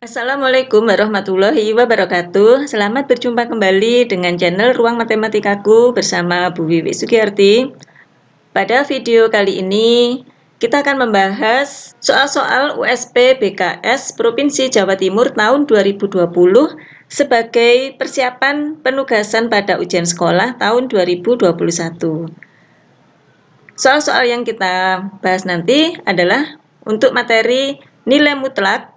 Assalamualaikum warahmatullahi wabarakatuh. Selamat berjumpa kembali dengan channel Ruang Matematikaku bersama Bu Wiwi Sugiyarti. Pada video kali ini, kita akan membahas soal-soal USP BKS Provinsi Jawa Timur tahun 2020 sebagai persiapan penugasan pada ujian sekolah tahun 2021. Soal-soal yang kita bahas nanti adalah untuk materi nilai mutlak,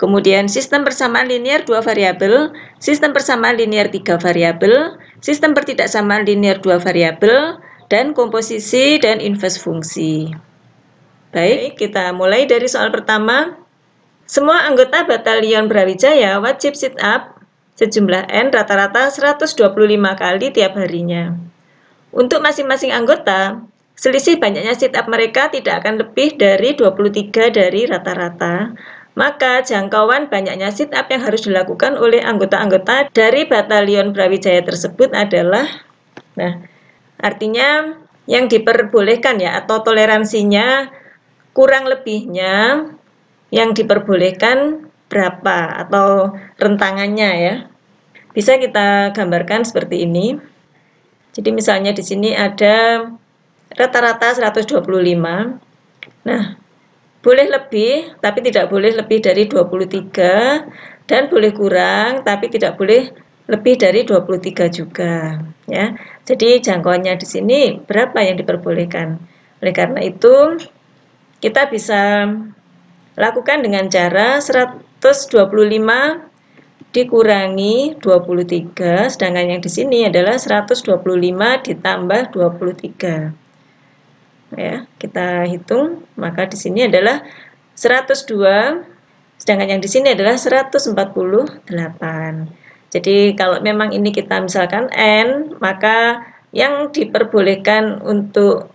kemudian sistem persamaan linear 2 variabel, sistem persamaan linear 3 variabel, sistem pertidaksamaan linear 2 variabel, dan komposisi dan inverse fungsi. Baik, kita mulai dari soal pertama. Semua anggota Batalion Brawijaya wajib sit up sejumlah N rata-rata 125 kali tiap harinya. Untuk masing-masing anggota, selisih banyaknya sit up mereka tidak akan lebih dari 23 dari rata-rata. Maka jangkauan banyaknya sit up yang harus dilakukan oleh anggota-anggota dari Batalion Brawijaya tersebut adalah, artinya yang diperbolehkan ya, atau toleransinya kurang lebihnya yang diperbolehkan berapa atau rentangannya ya. Bisa kita gambarkan seperti ini. Jadi misalnya di sini ada rata-rata 125. Nah, boleh lebih, tapi tidak boleh lebih dari 23, dan boleh kurang, tapi tidak boleh lebih dari 23 juga. Ya, jadi jangkauannya di sini berapa yang diperbolehkan. Oleh karena itu, kita bisa lakukan dengan cara 125 dikurangi 23, sedangkan yang di sini adalah 125 ditambah 23. Ya, kita hitung, maka di sini adalah 102, sedangkan yang di sini adalah 148. Jadi kalau memang ini kita misalkan N, maka yang diperbolehkan untuk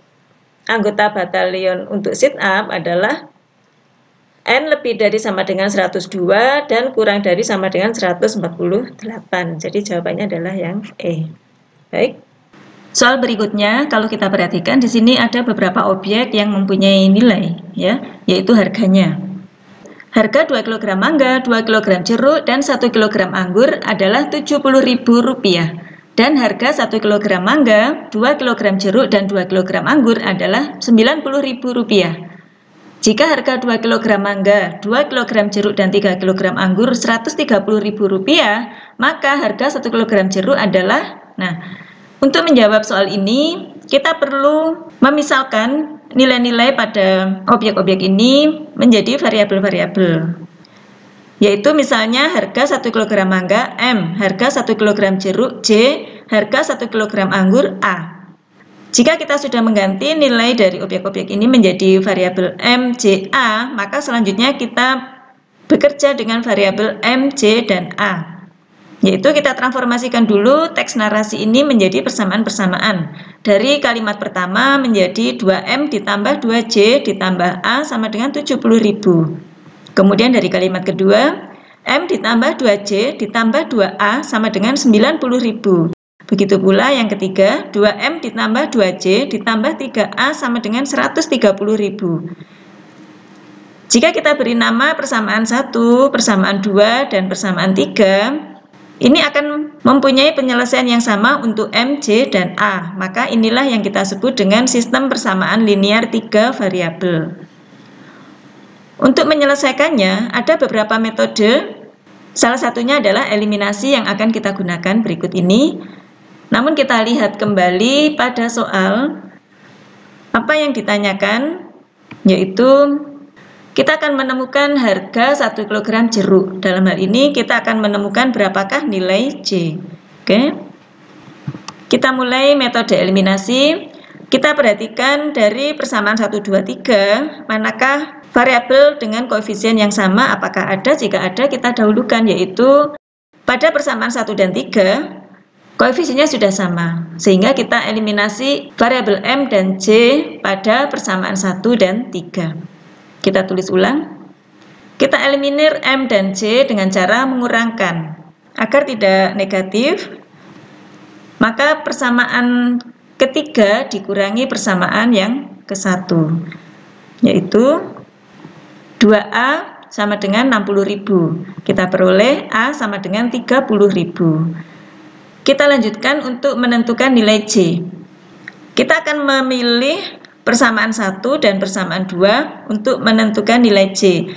anggota batalion untuk sit up adalah N lebih dari sama dengan 102 dan kurang dari sama dengan 148. Jadi jawabannya adalah yang E. Baik. Soal berikutnya, kalau kita perhatikan di sini ada beberapa objek yang mempunyai nilai, ya, yaitu harganya. Harga 2 kg mangga, 2 kg jeruk, dan 1 kg anggur adalah Rp70.000. Dan harga 1 kg mangga, 2 kg jeruk, dan 2 kg anggur adalah Rp90.000. Jika harga 2 kg mangga, 2 kg jeruk, dan 3 kg anggur Rp130.000, maka harga 1 kg jeruk adalah, untuk menjawab soal ini, kita perlu memisalkan nilai-nilai pada objek-objek ini menjadi variabel-variabel. Yaitu misalnya harga 1 kg mangga M, harga 1 kg jeruk J, harga 1 kg anggur A. Jika kita sudah mengganti nilai dari objek-objek ini menjadi variabel M, J, A, maka selanjutnya kita bekerja dengan variabel M, J, dan A. Yaitu kita transformasikan dulu teks narasi ini menjadi persamaan-persamaan. Dari kalimat pertama menjadi 2M ditambah 2J ditambah A sama dengan 70.000. Kemudian dari kalimat kedua, M ditambah 2J ditambah 2A sama dengan 90.000. Begitu pula yang ketiga, 2M ditambah 2J ditambah 3A sama dengan 130.000. Jika kita beri nama persamaan 1, persamaan 2, dan persamaan 3, ini akan mempunyai penyelesaian yang sama untuk M, J, dan A. Maka inilah yang kita sebut dengan sistem persamaan linear 3 variabel. Untuk menyelesaikannya, ada beberapa metode. Salah satunya adalah eliminasi yang akan kita gunakan berikut ini. Namun kita lihat kembali pada soal apa yang ditanyakan, yaitu kita akan menemukan harga 1 kg jeruk. Dalam hal ini kita akan menemukan berapakah nilai J. Oke. Kita mulai metode eliminasi. Kita perhatikan dari persamaan 1, 2, 3, manakah variabel dengan koefisien yang sama, apakah ada? Jika ada, kita dahulukan, yaitu pada persamaan 1 dan 3, koefisiennya sudah sama. Sehingga kita eliminasi variabel M dan J pada persamaan 1 dan 3. Kita tulis ulang. Kita eliminir M dan J dengan cara mengurangkan. Agar tidak negatif, maka persamaan ketiga dikurangi persamaan yang ke-1, yaitu 2A sama dengan 60.000. Kita peroleh A sama dengan 30.000. Kita lanjutkan untuk menentukan nilai J. Kita akan memilih persamaan 1 dan persamaan 2 untuk menentukan nilai J.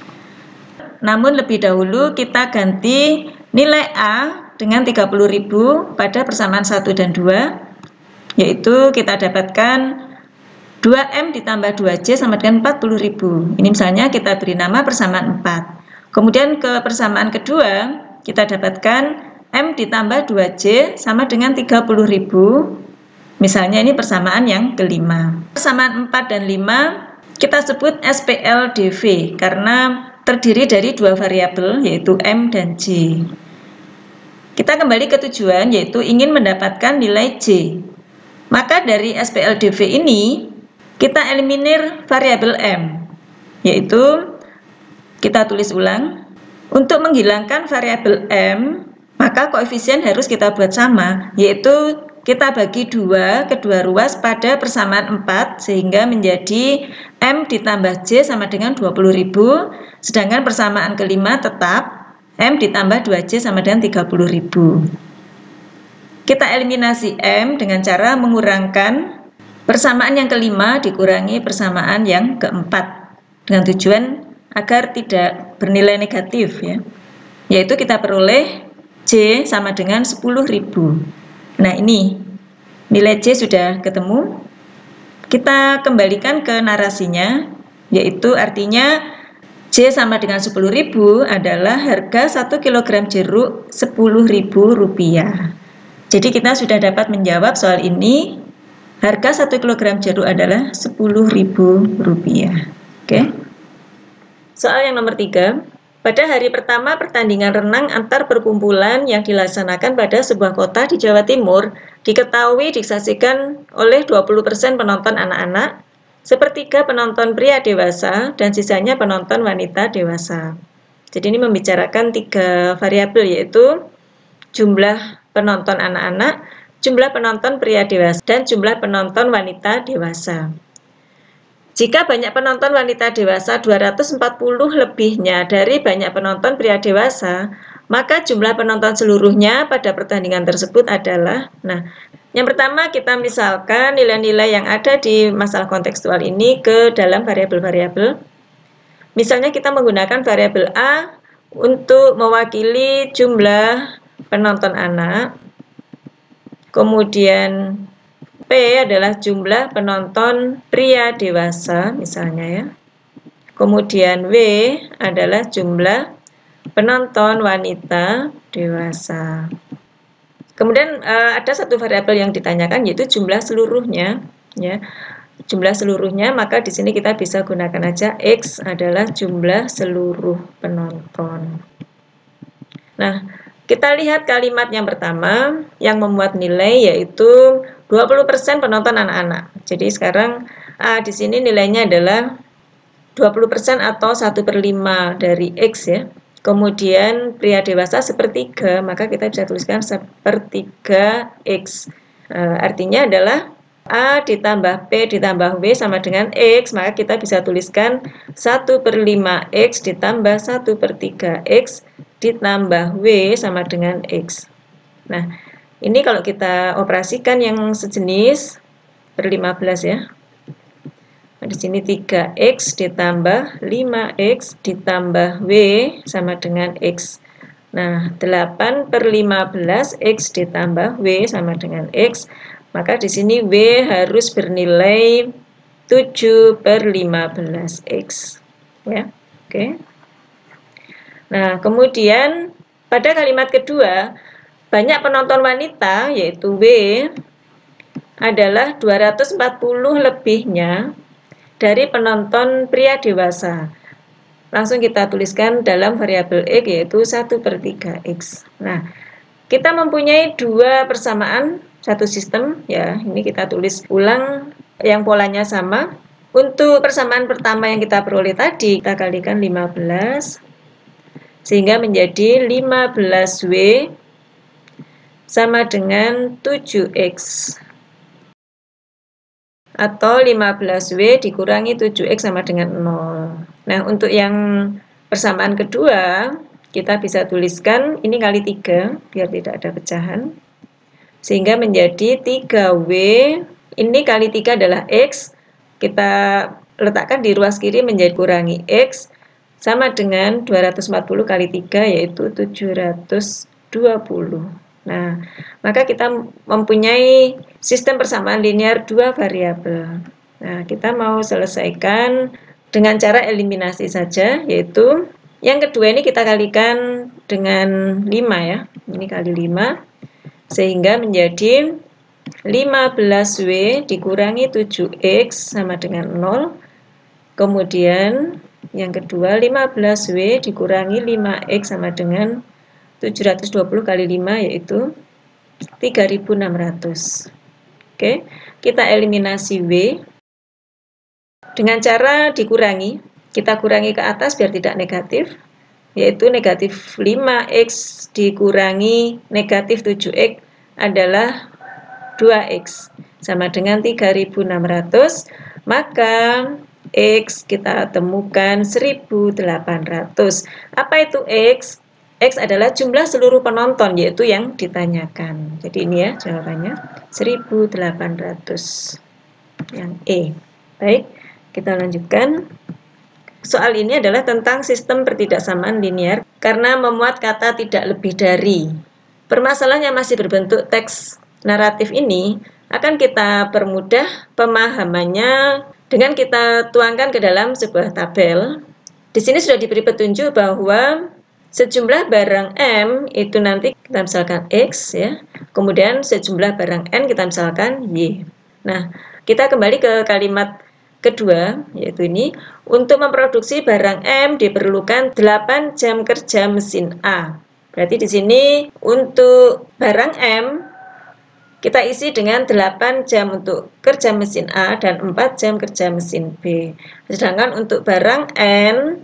Namun lebih dahulu kita ganti nilai A dengan 30.000 pada persamaan 1 dan 2, yaitu kita dapatkan 2M ditambah 2J sama dengan 40.000. Ini misalnya kita beri nama persamaan 4. Kemudian ke persamaan kedua, kita dapatkan M ditambah 2J sama dengan 30.000. Misalnya ini persamaan yang kelima. Persamaan 4 dan 5 kita sebut SPLDV karena terdiri dari dua variabel yaitu M dan J. Kita kembali ke tujuan yaitu ingin mendapatkan nilai J. Maka dari SPLDV ini kita eliminir variabel M, yaitu kita tulis ulang. Untuk menghilangkan variabel M, maka koefisien harus kita buat sama, yaitu kita bagi 2 kedua ruas pada persamaan 4 sehingga menjadi M ditambah J sama dengan 20.000, sedangkan persamaan kelima tetap M ditambah 2J sama dengan 30.000. Kita eliminasi M dengan cara mengurangkan persamaan yang kelima dikurangi persamaan yang keempat dengan tujuan agar tidak bernilai negatif ya. Yaitu kita peroleh J sama dengan 10.000. Nah, ini nilai J sudah ketemu. Kita kembalikan ke narasinya, yaitu artinya J sama dengan 10.000 adalah harga 1 kg jeruk Rp10.000. Jadi kita sudah dapat menjawab soal ini. Harga 1 kg jeruk adalah Rp10.000. Oke. Soal yang nomor 3. Pada hari pertama pertandingan renang antar perkumpulan yang dilaksanakan pada sebuah kota di Jawa Timur diketahui disaksikan oleh 20% penonton anak-anak, sepertiga penonton pria dewasa, dan sisanya penonton wanita dewasa. Jadi ini membicarakan 3 variabel yaitu jumlah penonton anak-anak, jumlah penonton pria dewasa, dan jumlah penonton wanita dewasa. Jika banyak penonton wanita dewasa 240 lebihnya dari banyak penonton pria dewasa, maka jumlah penonton seluruhnya pada pertandingan tersebut adalah, nah, yang pertama kita misalkan nilai-nilai yang ada di masalah kontekstual ini ke dalam variabel-variabel. Misalnya kita menggunakan variabel A untuk mewakili jumlah penonton anak, kemudian P adalah jumlah penonton pria dewasa misalnya ya. Kemudian W adalah jumlah penonton wanita dewasa. Kemudian ada satu variabel yang ditanyakan yaitu jumlah seluruhnya ya. Jumlah seluruhnya, maka di sini kita bisa gunakan aja X adalah jumlah seluruh penonton. Nah, kita lihat kalimat yang pertama yang memuat nilai yaitu 20% penonton anak-anak. Jadi sekarang di sini nilainya adalah 20% atau 1/5 dari X ya. Kemudian pria dewasa sepertiga, maka kita bisa tuliskan sepertiga X. Artinya adalah A ditambah P ditambah W sama dengan X, maka kita bisa tuliskan 1/5 X ditambah 1/3 X ditambah W sama dengan X. Nah, ini kalau kita operasikan yang sejenis per 15 ya. Di sini 3X ditambah 5X ditambah W sama dengan X. Nah, 8/15 X ditambah W sama dengan X. Maka di sini W harus bernilai 7/15 X. Ya, oke. Nah, kemudian pada kalimat kedua, banyak penonton wanita, yaitu W, adalah 240 lebihnya dari penonton pria dewasa. Langsung kita tuliskan dalam variabel X, yaitu 1/3 X. Nah, kita mempunyai dua persamaan, satu sistem, ya. Ini kita tulis ulang yang polanya sama. Untuk persamaan pertama yang kita peroleh tadi, kita kalikan 15, sehingga menjadi 15W sama dengan 7X. Atau 15W dikurangi 7X sama dengan 0. Nah, untuk yang persamaan kedua, kita bisa tuliskan ini kali 3, biar tidak ada pecahan. Sehingga menjadi 3W, ini kali 3 adalah X, kita letakkan di ruas kiri menjadi kurangi X, sama dengan 240 kali 3, yaitu 720. Nah, maka kita mempunyai sistem persamaan linear dua variabel. Nah, kita mau selesaikan dengan cara eliminasi saja, yaitu yang kedua ini kita kalikan dengan 5 ya. Ini kali 5, sehingga menjadi 15W dikurangi 7X sama dengan 0. Kemudian yang kedua 15W dikurangi 5X sama dengan 720 kali 5, yaitu 3600. Oke, kita eliminasi W dengan cara dikurangi. Kita kurangi ke atas biar tidak negatif, yaitu negatif 5X dikurangi negatif 7X adalah 2X sama dengan 3600. Maka X kita temukan 1800. Apa itu X? X adalah jumlah seluruh penonton, yaitu yang ditanyakan. Jadi ini ya jawabannya 1800, yang E. Baik, kita lanjutkan. Soal ini adalah tentang sistem pertidaksamaan linear karena memuat kata tidak lebih dari. Permasalahan yang masih berbentuk teks naratif ini akan kita permudah pemahamannya dengan kita tuangkan ke dalam sebuah tabel. Di sini sudah diberi petunjuk bahwa sejumlah barang M itu nanti kita misalkan X ya, kemudian sejumlah barang N kita misalkan Y. Nah, kita kembali ke kalimat kedua, yaitu ini, untuk memproduksi barang M diperlukan 8 jam kerja mesin A. Berarti di sini untuk barang M kita isi dengan 8 jam untuk kerja mesin A dan 4 jam kerja mesin B. Sedangkan untuk barang N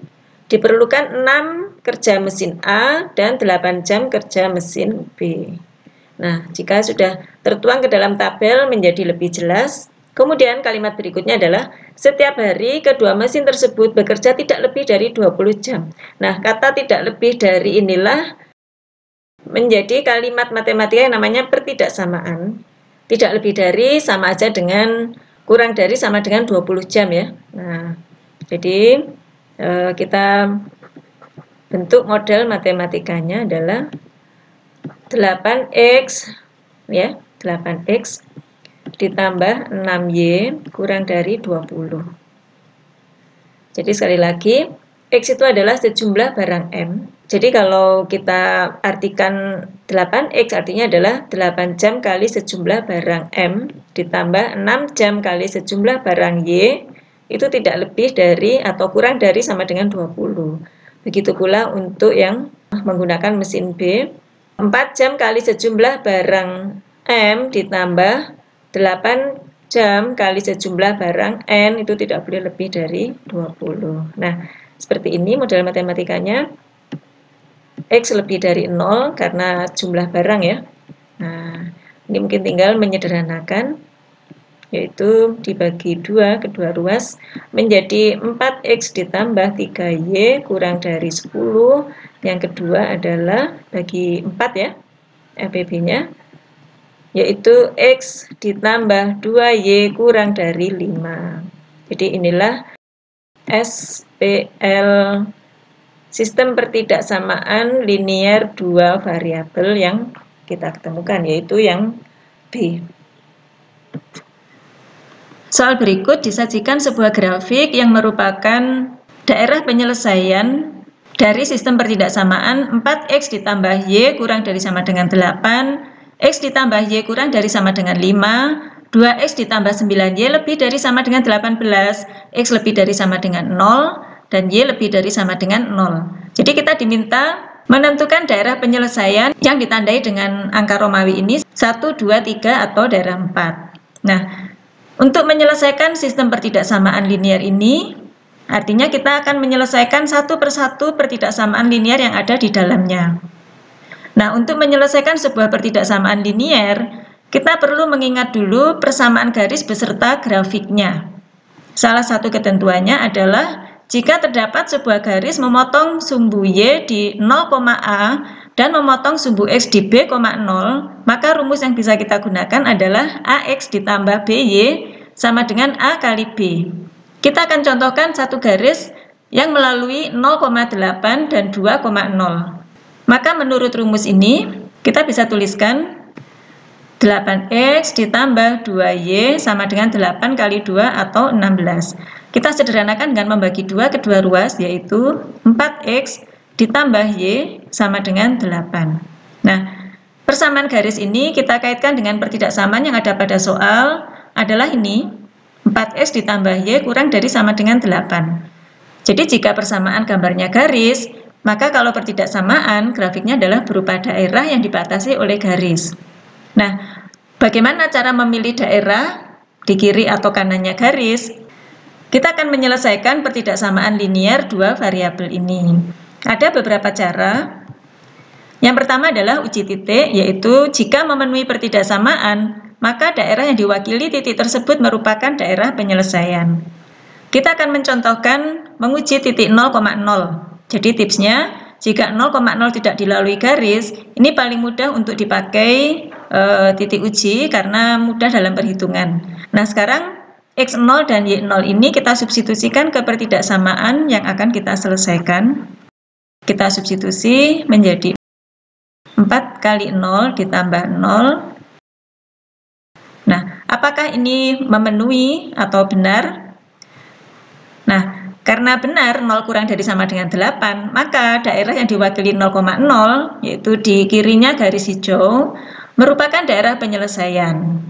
diperlukan 6 kerja mesin A dan 8 jam kerja mesin B. Nah, jika sudah tertuang ke dalam tabel menjadi lebih jelas. Kemudian kalimat berikutnya adalah setiap hari kedua mesin tersebut bekerja tidak lebih dari 20 jam. Nah, kata tidak lebih dari inilah menjadi kalimat matematika yang namanya pertidaksamaan. Tidak lebih dari sama aja dengan kurang dari sama dengan 20 jam ya. Nah, jadi kita bentuk model matematikanya adalah 8X ya, 8X ditambah 6Y kurang dari 20. Jadi sekali lagi, X itu adalah sejumlah barang M. Jadi kalau kita artikan 8X artinya adalah 8 jam kali sejumlah barang M ditambah 6 jam kali sejumlah barang Y, itu tidak lebih dari atau kurang dari sama dengan 20. Begitu pula untuk yang menggunakan mesin B, 4 jam kali sejumlah barang M ditambah 8 jam kali sejumlah barang N itu tidak boleh lebih dari 20. Nah, seperti ini model matematikanya. X lebih dari 0 karena jumlah barang ya. Nah, ini mungkin tinggal menyederhanakan, yaitu dibagi 2 kedua ruas menjadi 4X ditambah 3Y kurang dari 10. Yang kedua adalah bagi 4 ya, FPB-nya. Yaitu X ditambah 2Y kurang dari 5. Jadi inilah SPL, sistem pertidaksamaan linear dua variabel yang kita ketemukan, yaitu yang B. Soal berikut disajikan sebuah grafik yang merupakan daerah penyelesaian dari sistem pertidaksamaan 4X ditambah Y kurang dari sama dengan 8, X ditambah Y kurang dari sama dengan 5, 2X ditambah 9Y lebih dari sama dengan 18, X lebih dari sama dengan 0, dan Y lebih dari sama dengan 0. Jadi kita diminta menentukan daerah penyelesaian yang ditandai dengan angka Romawi ini 1, 2, 3 atau daerah 4. Nah, untuk menyelesaikan sistem pertidaksamaan linear ini, artinya kita akan menyelesaikan satu persatu pertidaksamaan linear yang ada di dalamnya. Nah, untuk menyelesaikan sebuah pertidaksamaan linear, kita perlu mengingat dulu persamaan garis beserta grafiknya. Salah satu ketentuannya adalah jika terdapat sebuah garis memotong sumbu Y di 0,A dan memotong sumbu X di B,0, maka rumus yang bisa kita gunakan adalah AX ditambah BY sama dengan A kali B. Kita akan contohkan satu garis yang melalui 0,8 dan 2,0. Maka menurut rumus ini, kita bisa tuliskan 8X ditambah 2Y sama dengan 8 kali 2 atau 16. Kita sederhanakan dengan membagi 2 kedua ruas, yaitu 4X ditambah Y sama dengan 8. Nah, persamaan garis ini kita kaitkan dengan pertidaksamaan yang ada pada soal adalah ini, 4X ditambah Y kurang dari sama dengan 8. Jadi jika persamaan gambarnya garis, maka kalau pertidaksamaan grafiknya adalah berupa daerah yang dibatasi oleh garis. Nah, bagaimana cara memilih daerah di kiri atau kanannya garis? Kita akan menyelesaikan pertidaksamaan linear dua variabel ini. Ada beberapa cara. Yang pertama adalah uji titik, yaitu jika memenuhi pertidaksamaan, maka daerah yang diwakili titik tersebut merupakan daerah penyelesaian. Kita akan mencontohkan menguji titik 0,0. Jadi tipsnya, jika 0,0 tidak dilalui garis, ini paling mudah untuk dipakai titik uji karena mudah dalam perhitungan. Nah, sekarang X0 dan Y0 ini kita substitusikan ke pertidaksamaan yang akan kita selesaikan. Kita substitusi menjadi 4 kali 0 ditambah 0. Nah, apakah ini memenuhi atau benar? Nah, karena benar 0 kurang dari sama dengan 8, maka daerah yang diwakili 0,0, yaitu di kirinya garis hijau, merupakan daerah penyelesaian.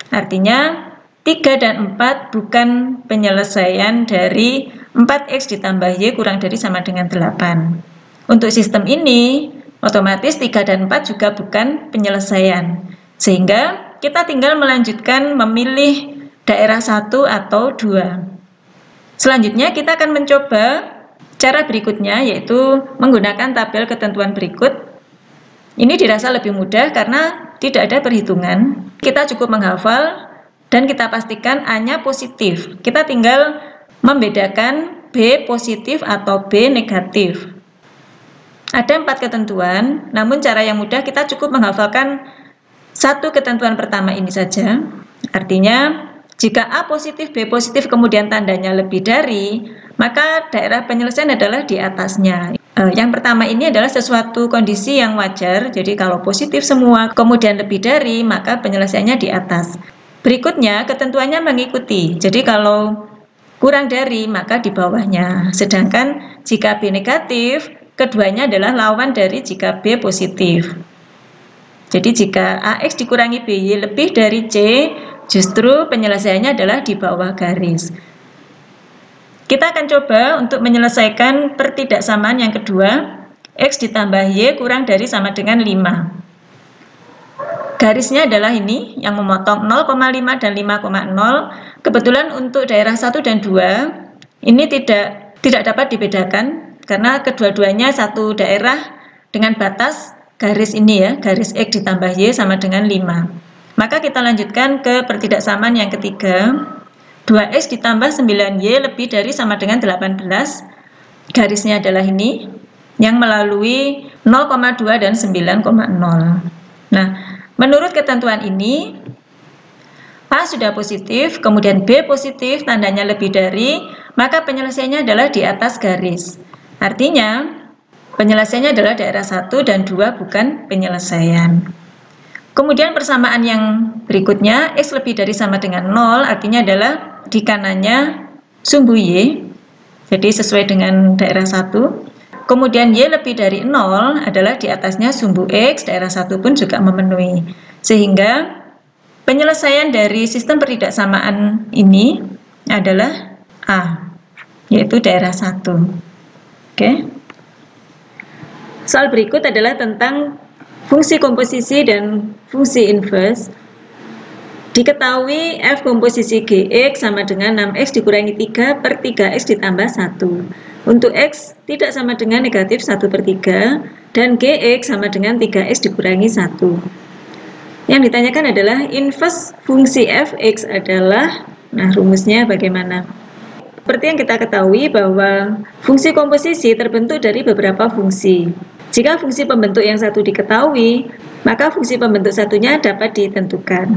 Artinya, 3 dan 4 bukan penyelesaian dari 4X ditambah Y kurang dari sama dengan 8. Untuk sistem ini, otomatis 3 dan 4 juga bukan penyelesaian. Sehingga kita tinggal melanjutkan memilih daerah 1 atau 2. Selanjutnya kita akan mencoba cara berikutnya, yaitu menggunakan tabel ketentuan berikut. Ini dirasa lebih mudah karena tidak ada perhitungan. Kita cukup menghafal dan kita pastikan A-nya positif. Kita tinggal membedakan B positif atau B negatif. Ada 4 ketentuan, namun cara yang mudah kita cukup menghafalkan satu ketentuan pertama ini saja. Artinya, jika A positif, B positif, kemudian tandanya lebih dari, maka daerah penyelesaian adalah di atasnya. Yang pertama ini adalah sesuatu kondisi yang wajar, jadi kalau positif semua, kemudian lebih dari, maka penyelesaiannya di atas. Berikutnya, ketentuannya mengikuti, jadi kalau kurang dari, maka di bawahnya. Sedangkan jika B negatif, keduanya adalah lawan dari jika B positif. Jadi jika AX dikurangi BY lebih dari C, justru penyelesaiannya adalah di bawah garis. Kita akan coba untuk menyelesaikan pertidaksamaan yang kedua, X ditambah Y kurang dari sama dengan 5. Garisnya adalah ini, yang memotong 0,5 dan 5,0. Kebetulan untuk daerah 1 dan 2, ini tidak dapat dibedakan, karena kedua-duanya satu daerah dengan batas garis ini ya, garis X ditambah Y sama dengan 5. Maka kita lanjutkan ke pertidaksamaan yang ketiga. 2X ditambah 9Y lebih dari sama dengan 18. Garisnya adalah ini, yang melalui 0,2 dan 9,0. Nah, menurut ketentuan ini, A sudah positif, kemudian B positif, tandanya lebih dari, maka penyelesaiannya adalah di atas garis. Artinya, penyelesaiannya adalah daerah 1 dan 2 bukan penyelesaian. Kemudian persamaan yang berikutnya, X lebih dari sama dengan 0, artinya adalah di kanannya sumbu Y, jadi sesuai dengan daerah 1. Kemudian Y lebih dari 0 adalah di atasnya sumbu X, daerah 1 pun juga memenuhi. Sehingga penyelesaian dari sistem pertidaksamaan ini adalah A, yaitu daerah 1. Oke. Soal berikut adalah tentang fungsi komposisi dan fungsi inverse. Diketahui F komposisi Gx sama dengan 6X dikurangi 3 per 3X ditambah 1. Untuk X tidak sama dengan negatif 1/3 dan Gx sama dengan 3X dikurangi 1. Yang ditanyakan adalah inverse fungsi Fx adalah, nah rumusnya bagaimana? seperti yang kita ketahui bahwa fungsi komposisi terbentuk dari beberapa fungsi. Jika fungsi pembentuk yang satu diketahui, maka fungsi pembentuk satunya dapat ditentukan,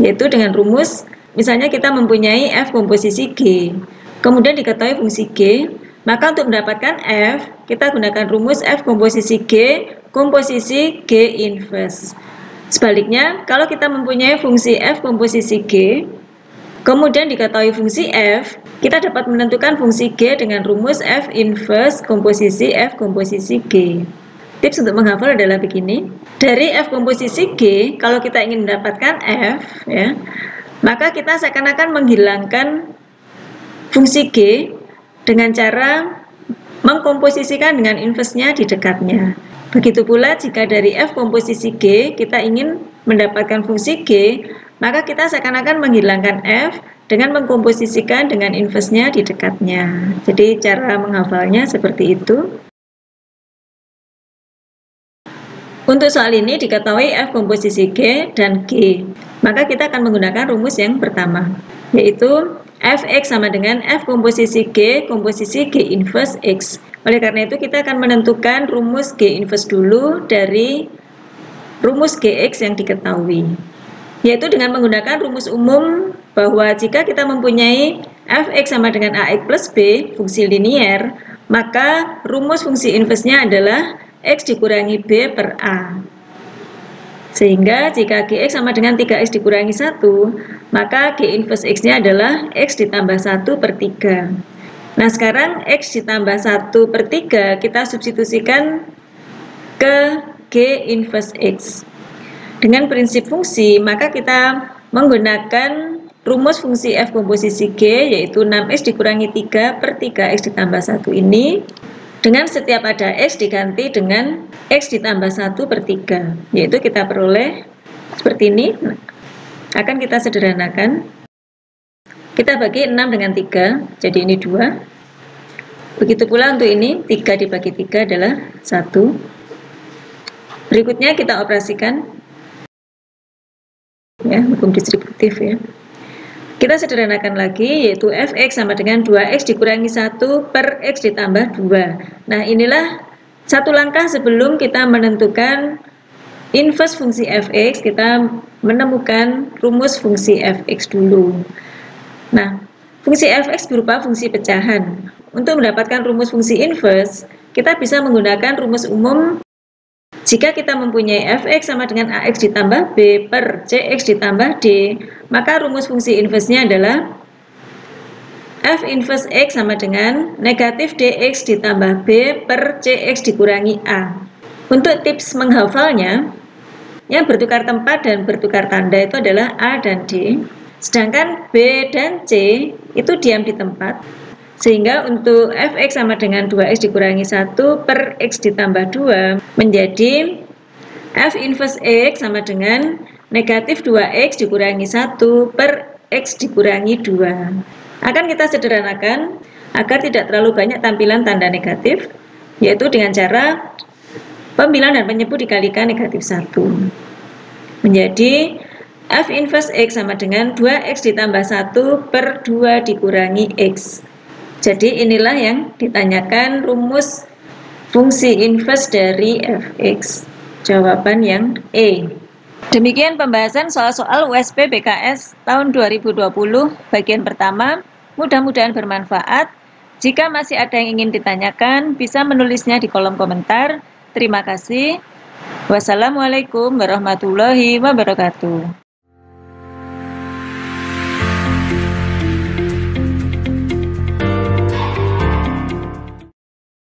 yaitu dengan rumus, misalnya kita mempunyai F komposisi G, kemudian diketahui fungsi G, maka untuk mendapatkan F, kita gunakan rumus F komposisi G, komposisi G inverse. Sebaliknya, kalau kita mempunyai fungsi F komposisi G, kemudian diketahui fungsi F, kita dapat menentukan fungsi G dengan rumus F inverse komposisi F komposisi G. Tips untuk menghafal adalah begini. Dari F komposisi G, kalau kita ingin mendapatkan F, ya, maka kita seakan-akan menghilangkan fungsi G dengan cara mengkomposisikan dengan inverse-nya di dekatnya. Begitu pula jika dari F komposisi G kita ingin mendapatkan fungsi G, maka kita seakan-akan menghilangkan F dengan mengkomposisikan dengan inverse-nya di dekatnya. Jadi cara menghafalnya seperti itu. Untuk soal ini diketahui F komposisi G dan G, maka kita akan menggunakan rumus yang pertama, yaitu Fx sama dengan F komposisi G inverse X. Oleh karena itu kita akan menentukan rumus G inverse dulu dari rumus Gx yang diketahui, yaitu dengan menggunakan rumus umum bahwa jika kita mempunyai Fx sama dengan Ax plus B, fungsi linier, maka rumus fungsi inverse-nya adalah X dikurangi B per A. Sehingga jika Gx sama dengan 3X dikurangi 1, maka G inverse X-nya adalah X ditambah 1 per 3. Nah sekarang X ditambah 1 per 3 kita substitusikan ke G inverse X. Dengan prinsip fungsi, maka kita menggunakan rumus fungsi F komposisi G, yaitu 6X dikurangi 3 per 3X ditambah 1 ini. Dengan setiap ada X diganti dengan X ditambah 1 per 3, yaitu kita peroleh seperti ini. Akan kita sederhanakan. Kita bagi 6 dengan 3, jadi ini 2. Begitu pula untuk ini, 3 dibagi 3 adalah 1. Berikutnya kita operasikan, ya, hukum distributif ya. Kita sederhanakan lagi, yaitu Fx sama dengan 2x dikurangi 1 per x ditambah 2. Nah inilah satu langkah sebelum kita menentukan inverse fungsi Fx, kita menemukan rumus fungsi Fx dulu. Nah, fungsi Fx berupa fungsi pecahan. Untuk mendapatkan rumus fungsi inverse, kita bisa menggunakan rumus umum. Jika kita mempunyai Fx sama dengan Ax ditambah B per Cx ditambah D, maka rumus fungsi inverse-nya adalah F inverse X sama dengan negatif Dx ditambah B per Cx dikurangi A. Untuk tips menghafalnya, yang bertukar tempat dan bertukar tanda itu adalah A dan D, sedangkan B dan C itu diam di tempat. Sehingga untuk Fx sama dengan 2x dikurangi 1 per x ditambah 2 menjadi F inverse x sama dengan negatif 2x dikurangi 1 per x dikurangi 2. Akan kita sederhanakan agar tidak terlalu banyak tampilan tanda negatif, yaitu dengan cara pembilang dan penyebu dikalikan negatif 1. Menjadi F inverse x sama dengan 2x ditambah 1 per 2 dikurangi x. Jadi inilah yang ditanyakan rumus fungsi inverse dari Fx. Jawaban yang E. Demikian pembahasan soal-soal USP BKS tahun 2020 bagian pertama. Mudah-mudahan bermanfaat. Jika masih ada yang ingin ditanyakan, bisa menulisnya di kolom komentar. Terima kasih. Wassalamualaikum warahmatullahi wabarakatuh.